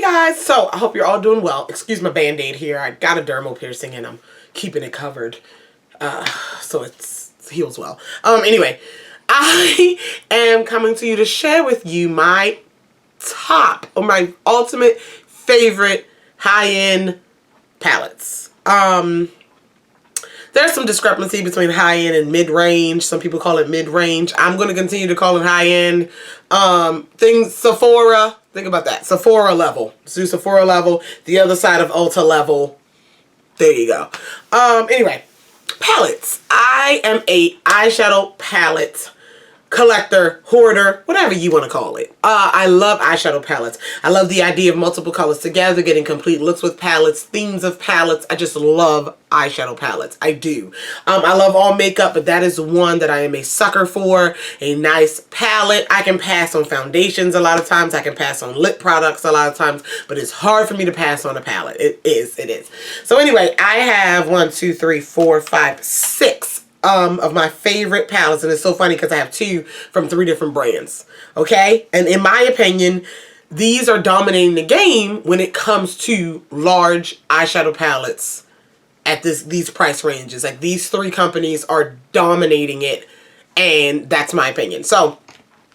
Hey guys, so I hope you're all doing well. Excuse my band-aid here. I got a dermal piercing and I'm keeping it covered. So it heals well. Anyway, I am coming to you to share with you my top or my ultimate favorite high-end palettes. There's some discrepancy between high-end and mid-range. Some people call it mid-range. I'm going to continue to call it high-end. Sephora, think about that. Sephora level. Let's do Sephora level. The other side of Ulta level. There you go. Anyway, palettes. I am a eyeshadow palette collector, hoarder, whatever you want to call it. I love eyeshadow palettes. I love the idea of multiple colors together, getting complete looks with palettes, themes of palettes. I just love eyeshadow palettes. I do. I love all makeup, but that is one that I am a sucker for. A nice palette. I can pass on foundations a lot of times. I can pass on lip products a lot of times, but it's hard for me to pass on a palette. It is. So anyway, I have 6 of my favorite palettes, and it's so funny because I have 2 from 3 different brands. Okay, and in my opinion, these are dominating the game when it comes to large eyeshadow palettes at these price ranges. Like, these 3 companies are dominating it, and that's my opinion. So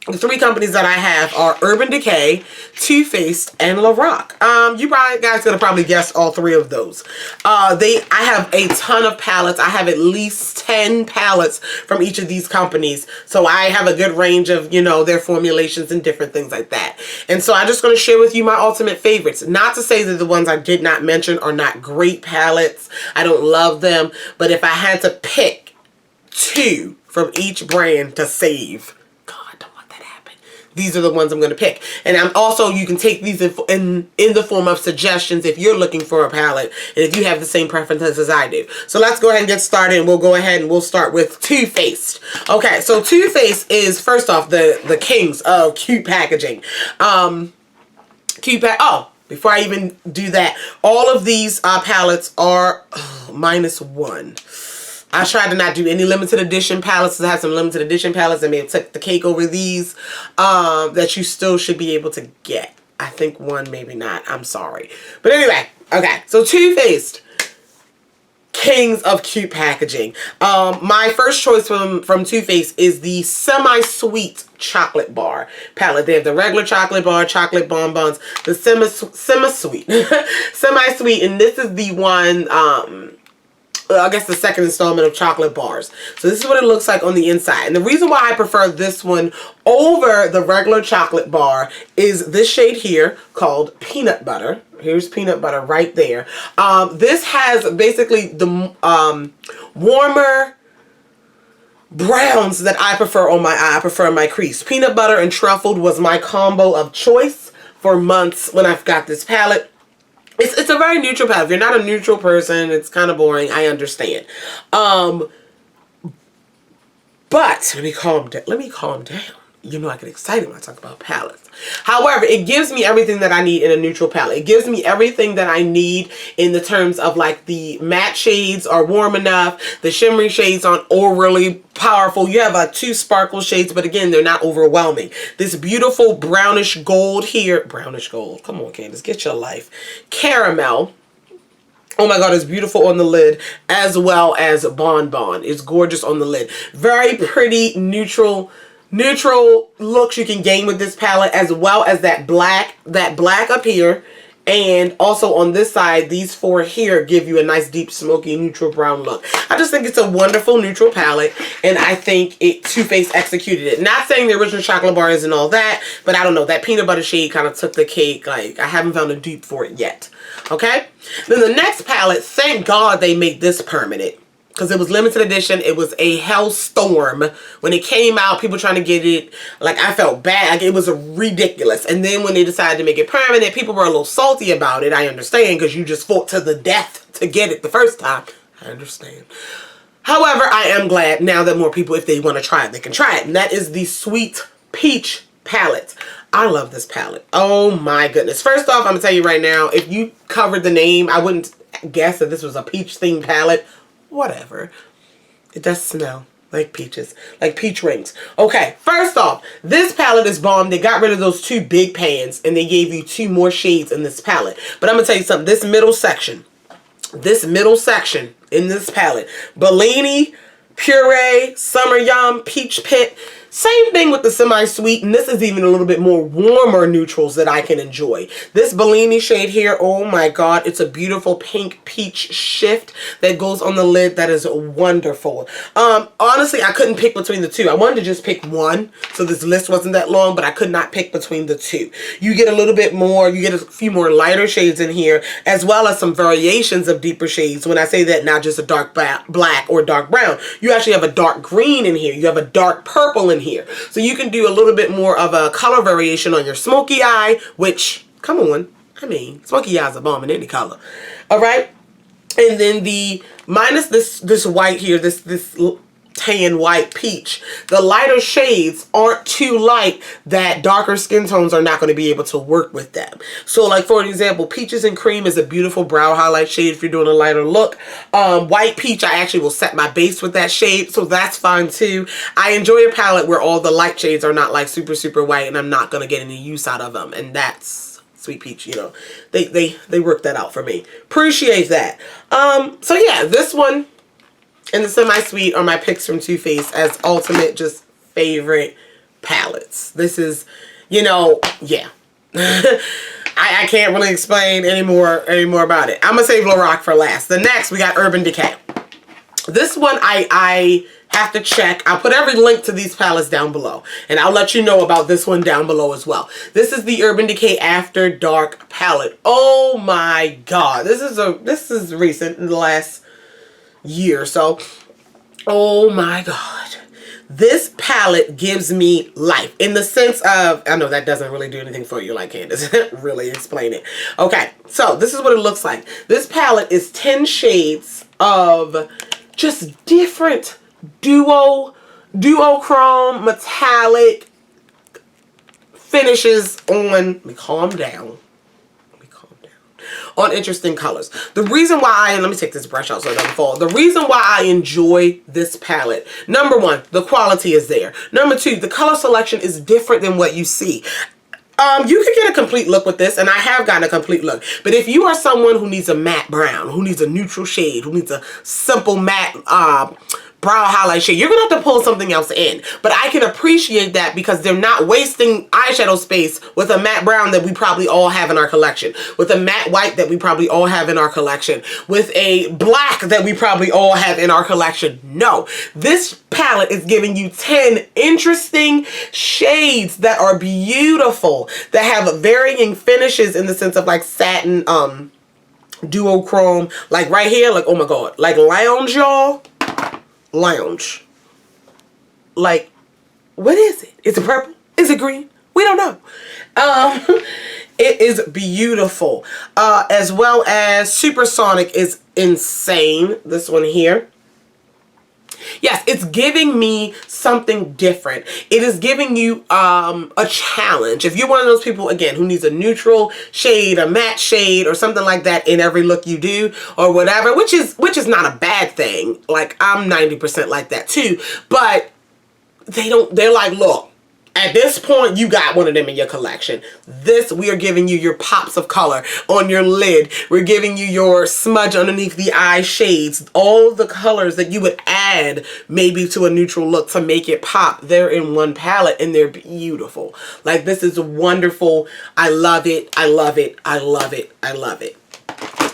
the 3 companies that I have are Urban Decay, Too Faced, and Lorac. You guys gonna probably guess all 3 of those. I have a ton of palettes. I have at least 10 palettes from each of these companies. So I have a good range of, you know, their formulations and different things like that. And so I'm just gonna share with you my ultimate favorites. Not to say that the ones I did not mention are not great palettes. I don't love them. But if I had to pick 2 from each brand to save, these are the ones I'm going to pick. And I'm also, you can take these in the form of suggestions if you're looking for a palette and if you have the same preferences as I do. So let's go ahead and get started, and we'll go ahead and we'll start with Too Faced. Okay, so Too Faced is, first off, the kings of cute packaging. Oh, before I even do that, all of these palettes are -1. I tried to not do any limited edition palettes. I have some limited edition palettes that may have took the cake over these that you still should be able to get. I think 1, maybe not. I'm sorry. But anyway, okay. So Too Faced, kings of cute packaging. My first choice from Too Faced is the Semi-Sweet Chocolate Bar palette. They have the regular chocolate bar, chocolate bonbons, the Semi-Sweet. Semi-Sweet, and this is the one... I guess the second installment of chocolate bars. So this is what it looks like on the inside. And the reason why I prefer this one over the regular chocolate bar is this shade here called Peanut Butter. Here's Peanut Butter right there. This has basically the warmer browns that I prefer on my eye. I prefer my crease. Peanut Butter and Truffled was my combo of choice for months when I've got this palette. It's a very neutral palette. If you're not a neutral person, it's kind of boring. I understand. But let me calm down. You know I get excited when I talk about palettes. However, it gives me everything that I need in a neutral palette. It gives me everything that I need in the terms of, like, the matte shades are warm enough. The shimmery shades aren't overly powerful. You have 2 sparkle shades, but again, they're not overwhelming. This beautiful brownish gold here. Brownish gold. Come on, Candace. Get your life. Caramel. Oh my God, it's beautiful on the lid, as well as Bonbon. It's gorgeous on the lid. Very pretty, neutral looks you can gain with this palette, as well as that black up here, and also on this side, these 4 here give you a nice deep smoky neutral brown look. I just think it's a wonderful neutral palette, and I think Too Faced executed it. Not saying the original chocolate bar isn't all that, but I don't know, that peanut butter shade kind of took the cake. Like, I haven't found a dupe for it yet. Okay, then the next palette, thank God they made this permanent, because it was limited edition. It was a hellstorm when it came out. People trying to get it. Like, I felt bad. Like, it was ridiculous. And then when they decided to make it permanent, people were a little salty about it. I understand, because you just fought to the death to get it the first time. I understand. However, I am glad now that more people, if they want to try it, they can try it. And that is the Sweet Peach palette. I love this palette. Oh my goodness. First off, I'm going to tell you right now, if you covered the name, I wouldn't guess that this was a peach themed palette. Whatever. It does smell. Like peaches. Like peach rings. Okay, first off, this palette is bomb. They got rid of those 2 big pans and they gave you 2 more shades in this palette. But I'm going to tell you something. This middle section in this palette, Bellini, Puree, Summer Yum, Peach Pit. Same thing with the semi-sweet, and this is even a little bit more warmer neutrals that I can enjoy. This Bellini shade here, oh my god, it's a beautiful pink peach shift that goes on the lid. That is wonderful. Honestly, I couldn't pick between the 2. I wanted to just pick one, so this list wasn't that long, but I could not pick between the 2. You get a little bit more, you get a few more lighter shades in here, as well as some variations of deeper shades. When I say that, not just a dark black or dark brown, you actually have a dark green in here, you have a dark purple in here. So you can do a little bit more of a color variation on your smoky eye, which, come on, I mean, smoky eyes are bomb in any color. All right. And then the minus this white here, this tan white peach, the lighter shades aren't too light that darker skin tones are not going to be able to work with them. So like for example, peaches and cream is a beautiful brow highlight shade if you're doing a lighter look. White peach, I actually will set my base with that shade, so that's fine too. I enjoy a palette where all the light shades are not like super white and I'm not going to get any use out of them, and that's Sweet Peach, you know, they worked that out for me. Appreciate that. So yeah, this one and the semi-sweet are my picks from Too Faced as ultimate just favorite palettes. This is, you know, yeah. I can't really explain any more about it. I'm going to save Lorac for last. The next, we got Urban Decay. This one I have to check. I'll put every link to these palettes down below. And I'll let you know about this one down below as well. This is the Urban Decay After Dark palette. Oh my god. This is recent, in the last year or so. Oh my god. This palette gives me life in the sense of, I know that doesn't really do anything for you like Candace. Really explain it. Okay, so this is what it looks like. This palette is 10 shades of just different duochrome metallic finishes on, let me calm down, on interesting colors. The reason why, and let me take this brush out so it doesn't fall. The reason why I enjoy this palette, number one, the quality is there. Number two, the color selection is different than what you see. You can get a complete look with this, and I have gotten a complete look. But if you are someone who needs a matte brown, who needs a neutral shade, who needs a simple matte brow highlight shade, you're gonna have to pull something else in. But I can appreciate that because they're not wasting eyeshadow space with a matte brown that we probably all have in our collection, with a matte white that we probably all have in our collection, with a black that we probably all have in our collection. No, this palette is giving you 10 interesting shades that are beautiful, that have varying finishes in the sense of like satin, duochrome, like right here, like oh my god, like lounge, y'all. Lounge. Like, what is it? Is it purple? Is it green? We don't know. It is beautiful. As well as Supersonic is insane. This one here. Yes, it's giving me something different. It is giving you a challenge. If you're one of those people, again, who needs a neutral shade, a matte shade, or something like that in every look you do, or whatever, which is not a bad thing. Like, I'm 90% like that too. But they're like, look, at this point, you got one of them in your collection. This, we are giving you your pops of color on your lid. We're giving you your smudge underneath the eye shades. All the colors that you would add maybe to a neutral look to make it pop. They're in one palette and they're beautiful. Like, this is wonderful. I love it. I love it. I love it. I love it.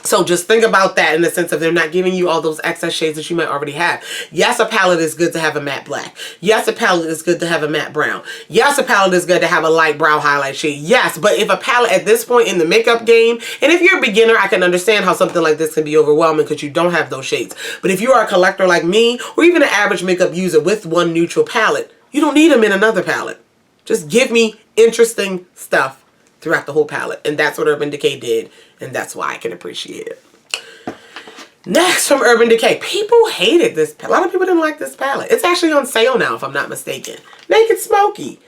So just think about that in the sense of they're not giving you all those excess shades that you might already have. Yes, a palette is good to have a matte black. Yes, a palette is good to have a matte brown. Yes, a palette is good to have a light brow highlight shade. Yes, but if a palette at this point in the makeup game, and if you're a beginner, I can understand how something like this can be overwhelming because you don't have those shades. But if you are a collector like me, or even an average makeup user with one neutral palette, you don't need them in another palette. Just give me interesting stuff throughout the whole palette. And that's what Urban Decay did. And that's why I can appreciate it. Next from Urban Decay. People hated this palette. A lot of people didn't like this palette. It's actually on sale now, if I'm not mistaken. Naked Smoky.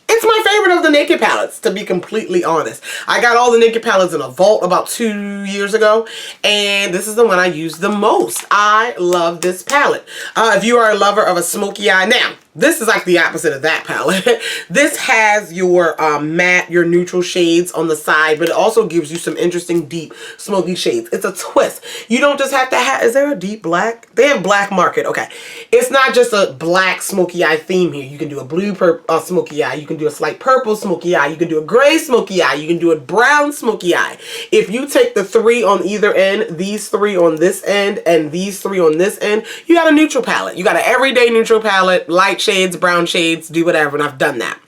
It's my favorite of the Naked palettes, to be completely honest. I got all the Naked palettes in a vault about 2 years ago, and this is the one I use the most. I love this palette. If you are a lover of a smoky eye, now, this is like the opposite of that palette. This has your matte, your neutral shades on the side, but it also gives you some interesting deep smoky shades. It's a twist. You don't just have to have, is there a deep black? They have black market. Okay. It's not just a black smoky eye theme here. You can do a blue smoky eye. You can do a slight purple smoky eye. You can do a gray smoky eye. You can do a brown smoky eye. If you take the 3 on either end, these 3 on this end, and these 3 on this end, you got a neutral palette. You got an everyday neutral palette, light shades, brown shades, do whatever, and I've done that.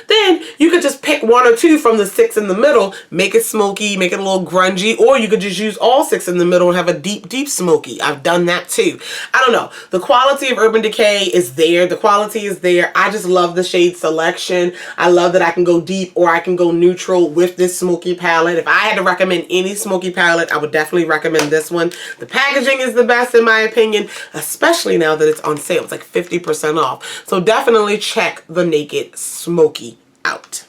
Then you could just pick 1 or 2 from the 6 in the middle, make it smoky, make it a little grungy, or you could just use all 6 in the middle and have a deep, deep smoky. I've done that too. I don't know. The quality of Urban Decay is there. The quality is there. I just love the shade selection. I love that I can go deep or I can go neutral with this smoky palette. If I had to recommend any smoky palette, I would definitely recommend this one. The packaging is the best in my opinion, especially now that it's on sale. It's like 50% off. So definitely check the Naked Smoky out.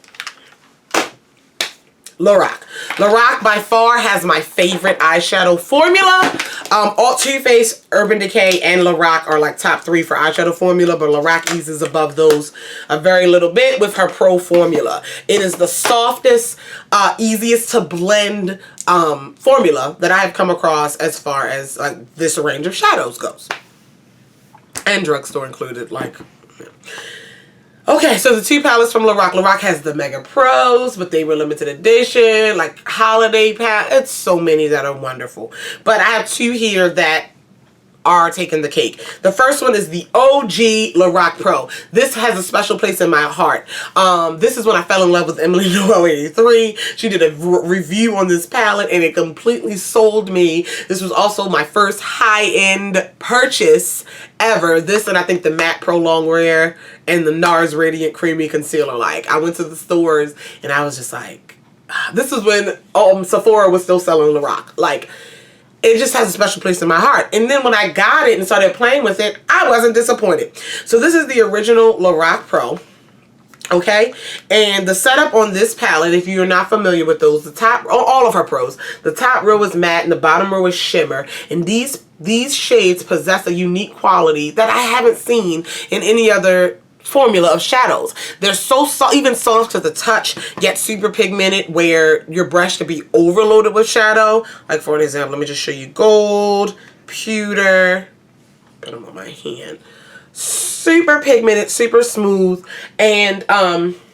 Lorac. Lorac by far has my favorite eyeshadow formula. All Too Faced, Urban Decay, and Lorac are like top 3 for eyeshadow formula, but Lorac eases above those a very little bit with her Pro formula. It is the softest, easiest to blend formula that I have come across as far as like this range of shadows goes. And drugstore included, like... Yeah. Okay, so the 2 palettes from Lorac. Lorac has the Mega Pros, but they were limited edition, like holiday palettes. So many that are wonderful. But I have 2 here that are taking the cake. The first one is the OG Lorac Pro. This has a special place in my heart. This is when I fell in love with Emily Noel 83. She did a review on this palette and it completely sold me. This was also my first high-end purchase ever. This and I think the Matte Pro Longwear and the NARS Radiant Creamy Concealer. Like, I went to the stores and I was just like, this is when Sephora was still selling Lorac. Like, it just has a special place in my heart. And then when I got it and started playing with it, I wasn't disappointed. So this is the original Lorac Pro. Okay, and the setup on this palette, if you're not familiar with those, the top, all of her pros, the top row is matte and the bottom row is shimmer. And these shades possess a unique quality that I haven't seen in any other formula of shadows. They're so soft, even soft to the touch, yet super pigmented where your brush could be overloaded with shadow. Like for an example, let me just show you gold, pewter, put them on my hand. Super pigmented, super smooth, and again,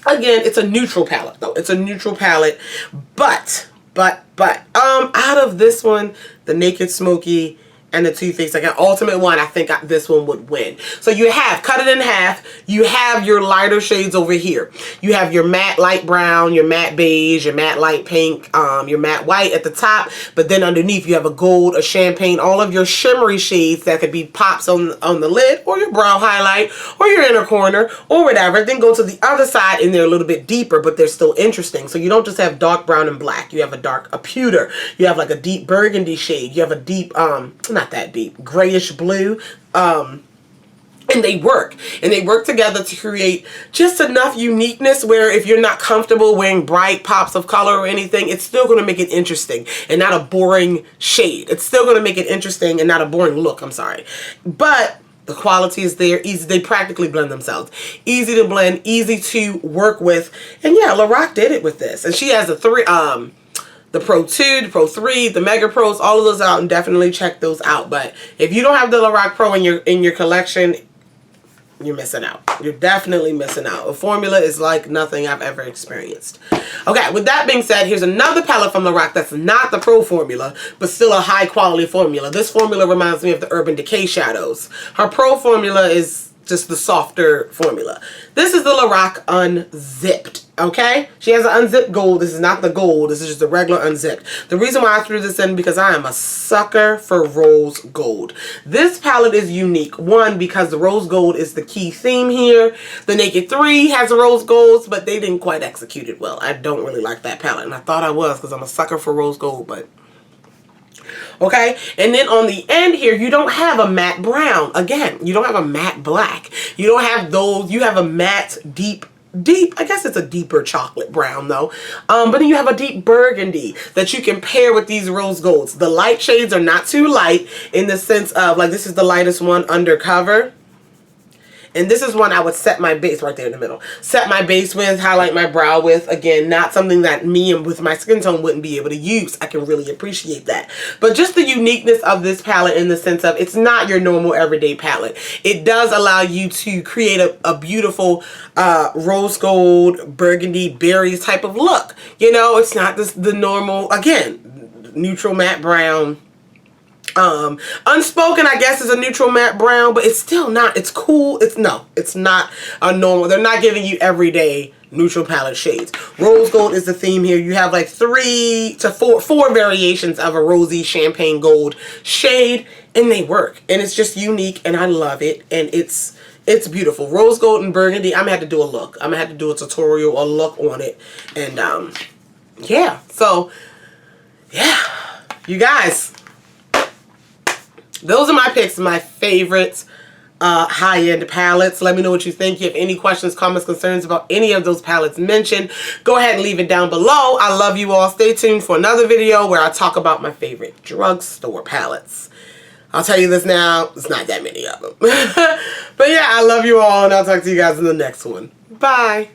it's a neutral palette though. It's a neutral palette, but out of this one, the Naked Smoky and the Too Faced, like an ultimate one, I think this one would win. So you have, cut it in half, you have your lighter shades over here. You have your matte light brown, your matte beige, your matte light pink, your matte white at the top, but then underneath you have a gold, a champagne, all of your shimmery shades that could be pops on the lid, or your brow highlight, or your inner corner, or whatever. Then go to the other side and they're a little bit deeper, but they're still interesting. So you don't just have dark brown and black. You have a pewter. You have like a deep burgundy shade. You have a deep, not that deep, grayish blue, and they work together to create just enough uniqueness where if you're not comfortable wearing bright pops of color or anything, it's still going to make it interesting and not a boring shade. It's still going to make it interesting and not a boring look, I'm sorry. But the quality is there, easy, they practically blend themselves. Easy to blend, easy to work with, and yeah, Lorac did it with this. And she has the Pro 2, the Pro 3, the Mega Pros, all of those out, and definitely check those out. But if you don't have the Lorac Pro in your collection, you're missing out. You're definitely missing out. The formula is like nothing I've ever experienced. Okay, with that being said, here's another palette from Lorac that's not the Pro formula, but still a high quality formula. This formula reminds me of the Urban Decay shadows. Her Pro formula is just the softer formula. This is the Lorac Unzipped, okay? She has an unzipped gold. This is not the gold. This is just the regular unzipped. The reason why I threw this in because I am a sucker for rose gold. This palette is unique. One, because the rose gold is the key theme here. The Naked 3 has rose golds, but they didn't quite execute it well. I don't really like that palette, and I thought I was because I'm a sucker for rose gold, but... Okay, and then on the end here, you don't have a matte brown. Again, you don't have a matte black. You don't have those. You have a matte deep, I guess it's a deeper chocolate brown though. But then you have a deep burgundy that you can pair with these rose golds. The light shades are not too light in the sense of, like, this is the lightest one, Undercover. And this is one I would set my base right there in the middle. Set my base with, highlight my brow with. Again, not something that me and with my skin tone wouldn't be able to use. I can really appreciate that. But just the uniqueness of this palette in the sense of it's not your normal everyday palette. It does allow you to create a beautiful rose gold, burgundy, berries type of look. You know, it's not the normal, again, neutral matte brown. Unspoken, I guess, is a neutral matte brown, but it's still not, it's cool. It's not a normal, they're not giving you everyday neutral palette shades. Rose gold is the theme here. You have like 3 to 4 variations of a rosy champagne gold shade, and they work, and it's just unique, and I love it, and it's beautiful. Rose gold and burgundy. I'm gonna have to do a look. I'm gonna have to do a tutorial, a look on it, and yeah. So yeah, you guys, those are my picks, my favorite high-end palettes. Let me know what you think. If you have any questions, comments, concerns about any of those palettes mentioned, go ahead and leave it down below. I love you all. Stay tuned for another video where I talk about my favorite drugstore palettes. I'll tell you this now, it's not that many of them. But yeah, I love you all, and I'll talk to you guys in the next one. Bye.